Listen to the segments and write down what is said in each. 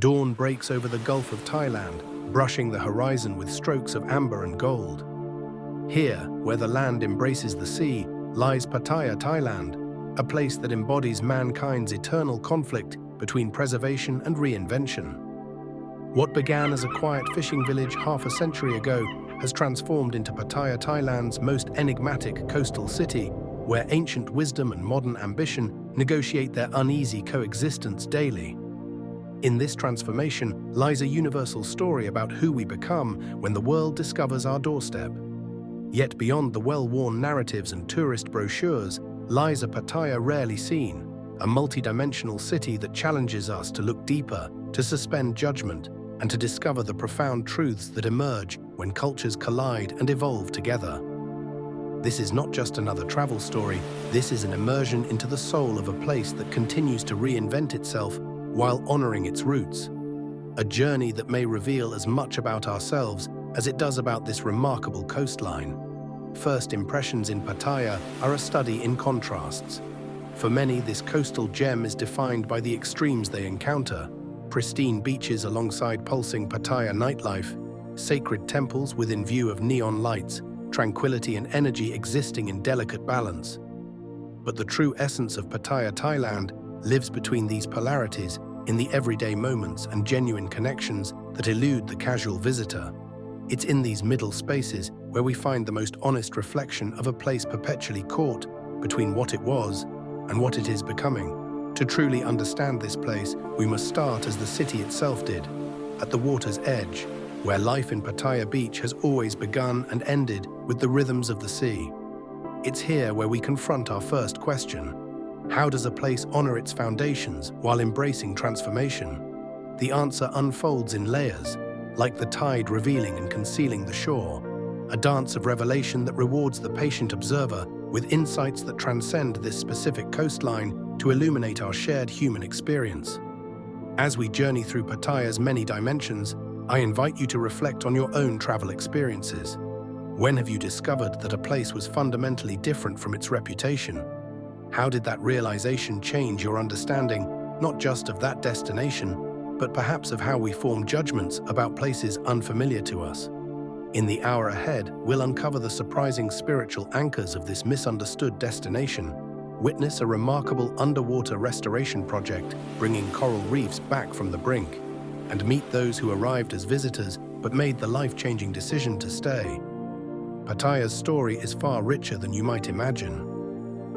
Dawn breaks over the Gulf of Thailand, brushing the horizon with strokes of amber and gold. Here, where the land embraces the sea, lies Pattaya, Thailand, a place that embodies mankind's eternal conflict between preservation and reinvention. What began as a quiet fishing village half a century ago has transformed into Pattaya, Thailand's most enigmatic coastal city, where ancient wisdom and modern ambition negotiate their uneasy coexistence daily. In this transformation lies a universal story about who we become when the world discovers our doorstep. Yet beyond the well-worn narratives and tourist brochures lies a Pattaya rarely seen, a multidimensional city that challenges us to look deeper, to suspend judgment, and to discover the profound truths that emerge when cultures collide and evolve together. This is not just another travel story, this is an immersion into the soul of a place that continues to reinvent itself while honoring its roots. A journey that may reveal as much about ourselves as it does about this remarkable coastline. First impressions in Pattaya are a study in contrasts. For many, this coastal gem is defined by the extremes they encounter: pristine beaches alongside pulsing Pattaya nightlife, sacred temples within view of neon lights, tranquility and energy existing in delicate balance. But the true essence of Pattaya, Thailand, lives between these polarities, in the everyday moments and genuine connections that elude the casual visitor. It's in these middle spaces where we find the most honest reflection of a place perpetually caught between what it was and what it is becoming. To truly understand this place, we must start as the city itself did, at the water's edge, where life in Pattaya Beach has always begun and ended with the rhythms of the sea. It's here where we confront our first question. How does a place honor its foundations while embracing transformation? The answer unfolds in layers, like the tide revealing and concealing the shore, a dance of revelation that rewards the patient observer with insights that transcend this specific coastline to illuminate our shared human experience. As we journey through Pattaya's many dimensions, I invite you to reflect on your own travel experiences. When have you discovered that a place was fundamentally different from its reputation? How did that realization change your understanding, not just of that destination, but perhaps of how we form judgments about places unfamiliar to us? In the hour ahead, we'll uncover the surprising spiritual anchors of this misunderstood destination, witness a remarkable underwater restoration project bringing coral reefs back from the brink, and meet those who arrived as visitors but made the life-changing decision to stay. Pattaya's story is far richer than you might imagine.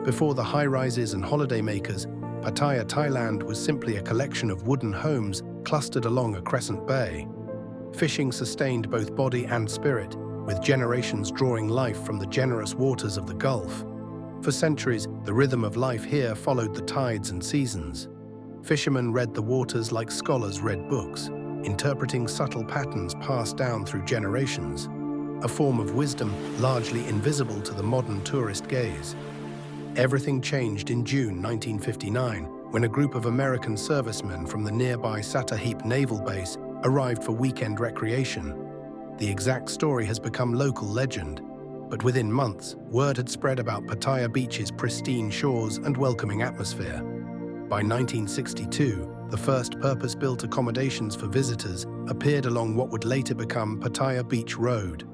Before the high-rises and holidaymakers, Pattaya, Thailand was simply a collection of wooden homes clustered along a crescent bay. Fishing sustained both body and spirit, with generations drawing life from the generous waters of the Gulf. For centuries, the rhythm of life here followed the tides and seasons. Fishermen read the waters like scholars read books, interpreting subtle patterns passed down through generations, a form of wisdom largely invisible to the modern tourist gaze. Everything changed in June 1959, when a group of American servicemen from the nearby Sattahip Naval Base arrived for weekend recreation. The exact story has become local legend, but within months, word had spread about Pattaya Beach's pristine shores and welcoming atmosphere. By 1962, the first purpose-built accommodations for visitors appeared along what would later become Pattaya Beach Road.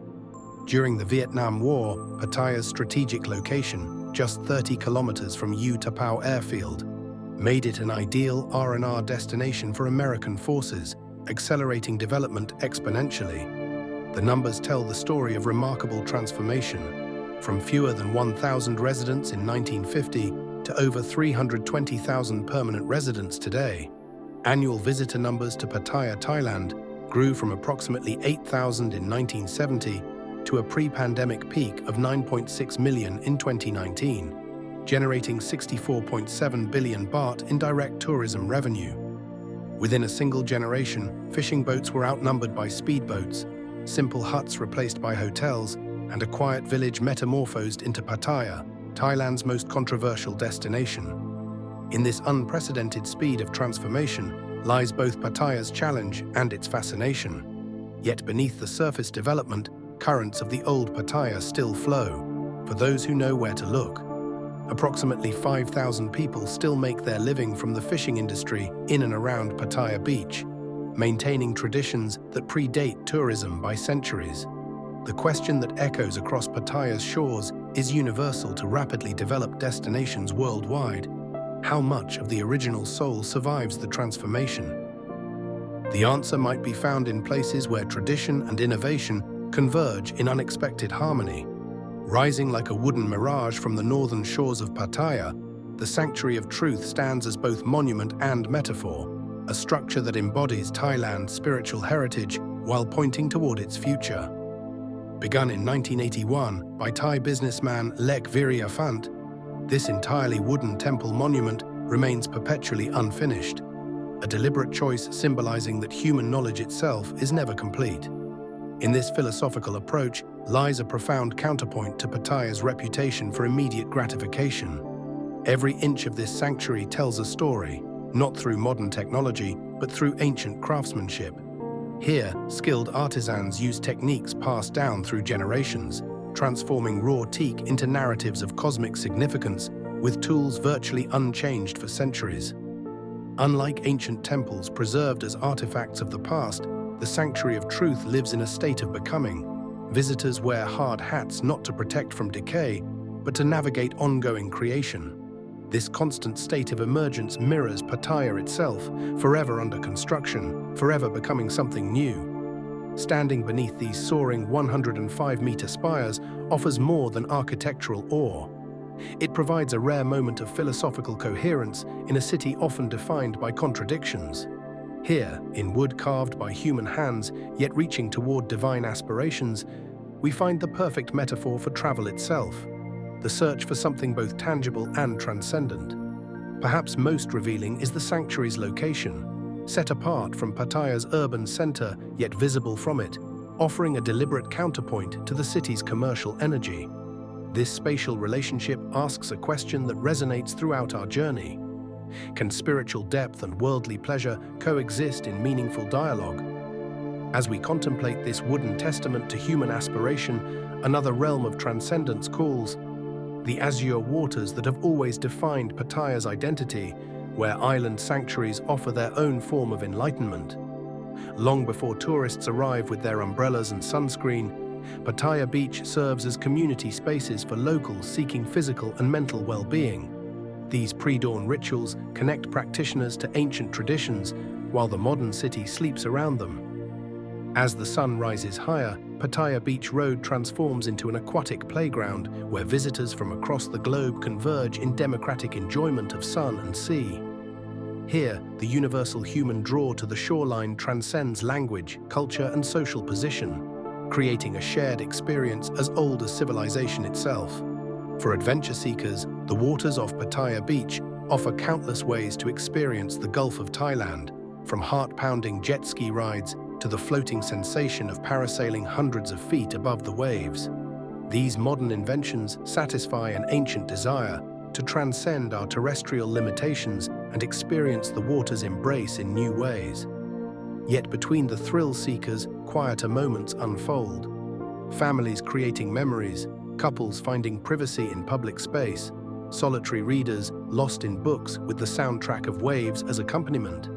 During the Vietnam War, Pattaya's strategic location, just 30 kilometers from U Tapao Airfield, made it an ideal R&R destination for American forces, accelerating development exponentially. The numbers tell the story of remarkable transformation, from fewer than 1,000 residents in 1950 to over 320,000 permanent residents today. Annual visitor numbers to Pattaya, Thailand grew from approximately 8,000 in 1970 to a pre-pandemic peak of 9.6 million in 2019, generating 64.7 billion baht in direct tourism revenue. Within a single generation, fishing boats were outnumbered by speedboats, simple huts replaced by hotels, and a quiet village metamorphosed into Pattaya, Thailand's most controversial destination. In this unprecedented speed of transformation lies both Pattaya's challenge and its fascination. Yet beneath the surface development, currents of the old Pattaya still flow, for those who know where to look. Approximately 5,000 people still make their living from the fishing industry in and around Pattaya Beach. maintaining traditions that predate tourism by centuries. The question that echoes across Pattaya's shores is universal to rapidly developed destinations worldwide. How much of the original soul survives the transformation? The answer might be found in places where tradition and innovation converge in unexpected harmony. Rising like a wooden mirage from the northern shores of Pattaya, the Sanctuary of Truth stands as both monument and metaphor, a structure that embodies Thailand's spiritual heritage while pointing toward its future. Begun in 1981 by Thai businessman Lek Viriafant, this entirely wooden temple monument remains perpetually unfinished, a deliberate choice symbolizing that human knowledge itself is never complete. In this philosophical approach lies a profound counterpoint to Pattaya's reputation for immediate gratification. Every inch of this sanctuary tells a story, not through modern technology, but through ancient craftsmanship. Here, skilled artisans use techniques passed down through generations, transforming raw teak into narratives of cosmic significance with tools virtually unchanged for centuries. Unlike ancient temples preserved as artifacts of the past, the Sanctuary of Truth lives in a state of becoming. Visitors wear hard hats not to protect from decay, but to navigate ongoing creation. This constant state of emergence mirrors Pattaya itself, forever under construction, forever becoming something new. Standing beneath these soaring 105-meter spires offers more than architectural awe. It provides a rare moment of philosophical coherence in a city often defined by contradictions. Here, in wood carved by human hands, yet reaching toward divine aspirations, we find the perfect metaphor for travel itself, the search for something both tangible and transcendent. Perhaps most revealing is the sanctuary's location, set apart from Pattaya's urban center, yet visible from it, offering a deliberate counterpoint to the city's commercial energy. This spatial relationship asks a question that resonates throughout our journey. Can spiritual depth and worldly pleasure coexist in meaningful dialogue? As we contemplate this wooden testament to human aspiration, another realm of transcendence calls. The azure waters that have always defined Pattaya's identity, where island sanctuaries offer their own form of enlightenment. Long before tourists arrive with their umbrellas and sunscreen, Pattaya Beach serves as community spaces for locals seeking physical and mental well-being. These pre-dawn rituals connect practitioners to ancient traditions, while the modern city sleeps around them. As the sun rises higher, Pattaya Beach Road transforms into an aquatic playground where visitors from across the globe converge in democratic enjoyment of sun and sea. Here, the universal human draw to the shoreline transcends language, culture, and social position, creating a shared experience as old as civilization itself. For adventure seekers, the waters of Pattaya Beach offer countless ways to experience the Gulf of Thailand, from heart-pounding jet ski rides to the floating sensation of parasailing hundreds of feet above the waves. These modern inventions satisfy an ancient desire to transcend our terrestrial limitations and experience the water's embrace in new ways. Yet between the thrill seekers, quieter moments unfold. Families creating memories, couples finding privacy in public space, solitary readers lost in books with the soundtrack of waves as accompaniment.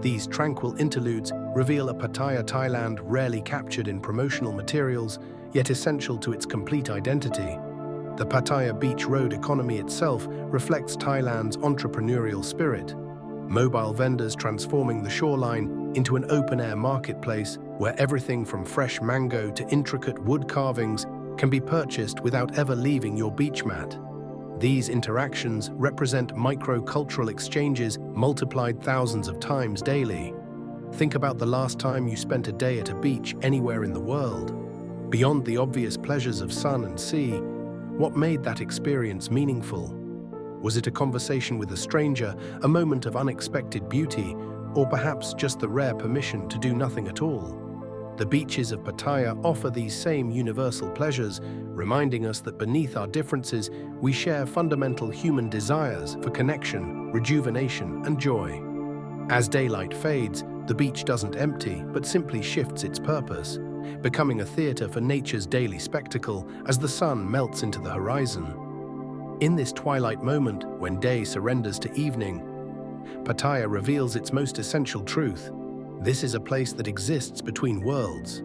These tranquil interludes reveal a Pattaya Thailand rarely captured in promotional materials, yet essential to its complete identity. The Pattaya Beach Road economy itself reflects Thailand's entrepreneurial spirit. Mobile vendors transforming the shoreline into an open-air marketplace where everything from fresh mango to intricate wood carvings can be purchased without ever leaving your beach mat. These interactions represent micro-cultural exchanges multiplied thousands of times daily. Think about the last time you spent a day at a beach anywhere in the world. Beyond the obvious pleasures of sun and sea, what made that experience meaningful? Was it a conversation with a stranger, a moment of unexpected beauty, or perhaps just the rare permission to do nothing at all? The beaches of Pattaya offer these same universal pleasures, reminding us that beneath our differences, we share fundamental human desires for connection, rejuvenation, and joy. As daylight fades, the beach doesn't empty, but simply shifts its purpose, becoming a theater for nature's daily spectacle as the sun melts into the horizon. In this twilight moment, when day surrenders to evening, Pattaya reveals its most essential truth. This is a place that exists between worlds.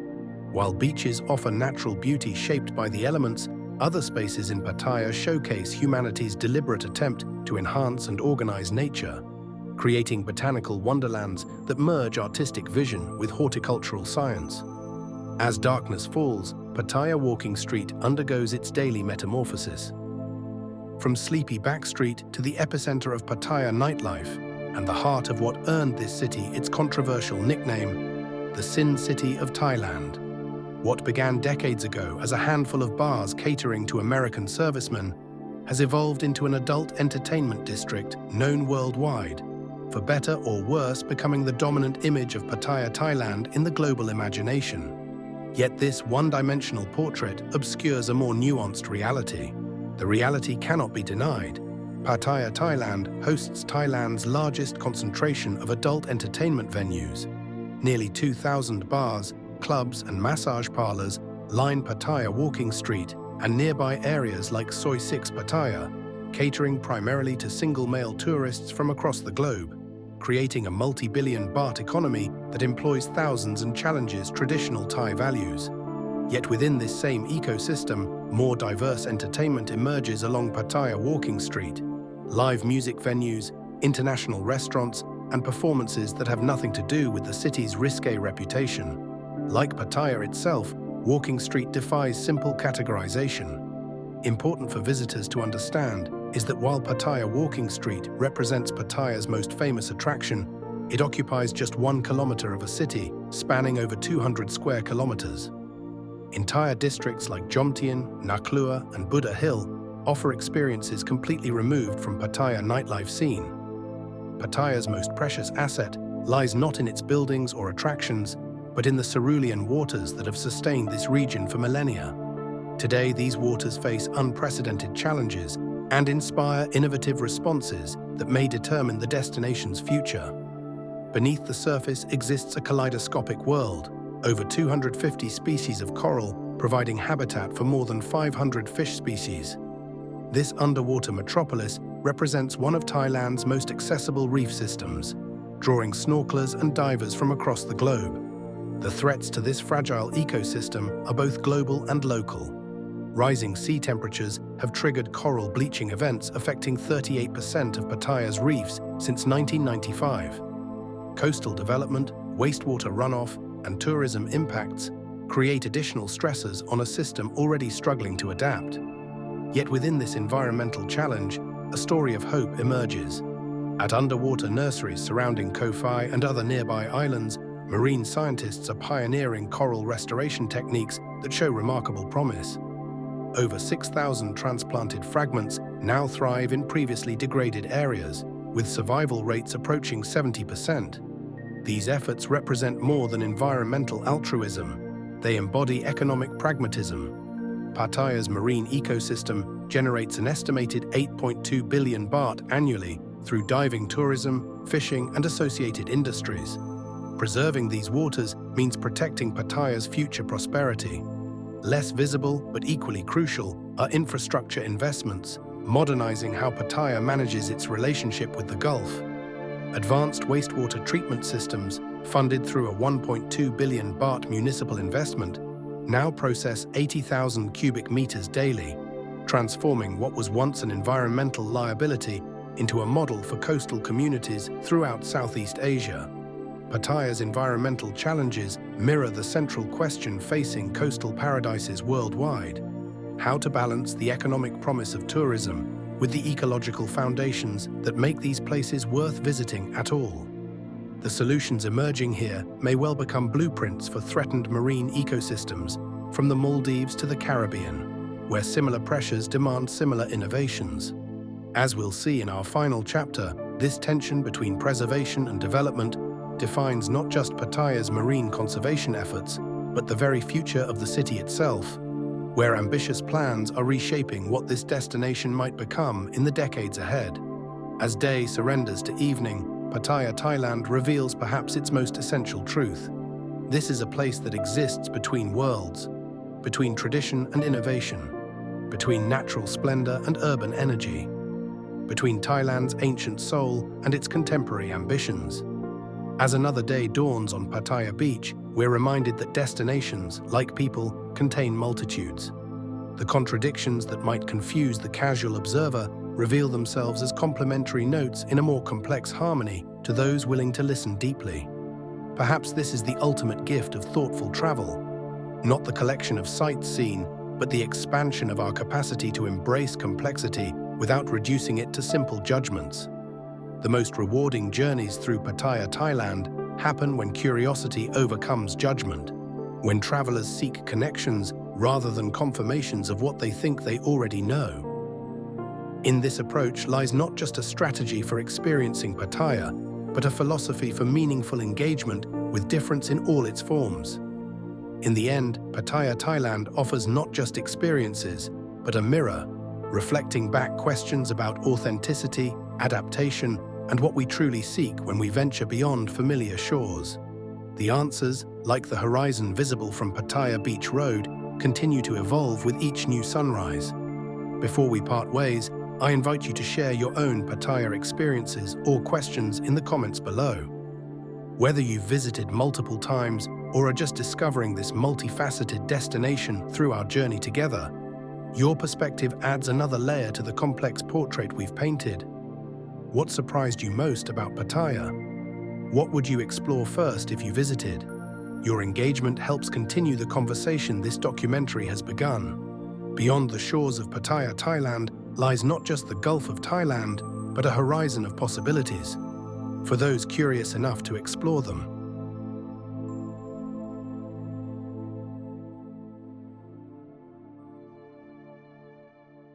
While beaches offer natural beauty shaped by the elements, other spaces in Pattaya showcase humanity's deliberate attempt to enhance and organize nature, creating botanical wonderlands that merge artistic vision with horticultural science. As darkness falls, Pattaya Walking Street undergoes its daily metamorphosis. From sleepy backstreet to the epicenter of Pattaya nightlife, and the heart of what earned this city its controversial nickname, the Sin City of Thailand. What began decades ago as a handful of bars catering to American servicemen has evolved into an adult entertainment district known worldwide, for better or worse becoming the dominant image of Pattaya, Thailand in the global imagination. Yet this one-dimensional portrait obscures a more nuanced reality. The reality cannot be denied. Pattaya, Thailand hosts Thailand's largest concentration of adult entertainment venues. Nearly 2,000 bars, clubs and massage parlors line Pattaya Walking Street and nearby areas like Soi 6 Pattaya, catering primarily to single male tourists from across the globe, creating a multi-billion baht economy that employs thousands and challenges traditional Thai values. Yet within this same ecosystem, more diverse entertainment emerges along Pattaya Walking Street. Live music venues, international restaurants, and performances that have nothing to do with the city's risque reputation. Like Pattaya itself, Walking Street defies simple categorization. Important for visitors to understand is that while Pattaya Walking Street represents Pattaya's most famous attraction, it occupies just 1 kilometer of a city, spanning over 200 square kilometers. Entire districts like Jomtien, Naklua, and Buddha Hill offer experiences completely removed from Pattaya nightlife scene. Pattaya's most precious asset lies not in its buildings or attractions, but in the cerulean waters that have sustained this region for millennia. Today, these waters face unprecedented challenges and inspire innovative responses that may determine the destination's future. Beneath the surface exists a kaleidoscopic world, over 250 species of coral providing habitat for more than 500 fish species. This underwater metropolis represents one of Thailand's most accessible reef systems, drawing snorkelers and divers from across the globe. The threats to this fragile ecosystem are both global and local. Rising sea temperatures have triggered coral bleaching events affecting 38% of Pattaya's reefs since 1995. Coastal development, wastewater runoff, and tourism impacts create additional stressors on a system already struggling to adapt. Yet within this environmental challenge, a story of hope emerges. At underwater nurseries surrounding Koh Phi and other nearby islands, marine scientists are pioneering coral restoration techniques that show remarkable promise. Over 6,000 transplanted fragments now thrive in previously degraded areas, with survival rates approaching 70%. These efforts represent more than environmental altruism. They embody economic pragmatism. Pattaya's marine ecosystem generates an estimated 8.2 billion baht annually through diving tourism, fishing, and associated industries. Preserving these waters means protecting Pattaya's future prosperity. Less visible, but equally crucial, are infrastructure investments, modernizing how Pattaya manages its relationship with the Gulf. Advanced wastewater treatment systems, funded through a 1.2 billion baht municipal investment, now process 80,000 cubic meters daily, transforming what was once an environmental liability into a model for coastal communities throughout Southeast Asia. Pattaya's environmental challenges mirror the central question facing coastal paradises worldwide: how to balance the economic promise of tourism with the ecological foundations that make these places worth visiting at all. The solutions emerging here may well become blueprints for threatened marine ecosystems, from the Maldives to the Caribbean, where similar pressures demand similar innovations. As we'll see in our final chapter, this tension between preservation and development defines not just Pattaya's marine conservation efforts, but the very future of the city itself, where ambitious plans are reshaping what this destination might become in the decades ahead. As day surrenders to evening, Pattaya, Thailand reveals perhaps its most essential truth. This is a place that exists between worlds, between tradition and innovation, between natural splendor and urban energy, between Thailand's ancient soul and its contemporary ambitions. As another day dawns on Pattaya Beach, we're reminded that destinations, like people, contain multitudes. The contradictions that might confuse the casual observer reveal themselves as complementary notes in a more complex harmony to those willing to listen deeply. Perhaps this is the ultimate gift of thoughtful travel, not the collection of sights seen, but the expansion of our capacity to embrace complexity without reducing it to simple judgments. The most rewarding journeys through Pattaya, Thailand, happen when curiosity overcomes judgment, when travelers seek connections rather than confirmations of what they think they already know. In this approach lies not just a strategy for experiencing Pattaya, but a philosophy for meaningful engagement with difference in all its forms. In the end, Pattaya, Thailand offers not just experiences, but a mirror, reflecting back questions about authenticity, adaptation, and what we truly seek when we venture beyond familiar shores. The answers, like the horizon visible from Pattaya Beach Road, continue to evolve with each new sunrise. Before we part ways, I invite you to share your own Pattaya experiences or questions in the comments below. Whether you've visited multiple times or are just discovering this multifaceted destination through our journey together, your perspective adds another layer to the complex portrait we've painted. What surprised you most about Pattaya? What would you explore first if you visited? Your engagement helps continue the conversation this documentary has begun. Beyond the shores of Pattaya, Thailand, lies not just the Gulf of Thailand, but a horizon of possibilities, for those curious enough to explore them.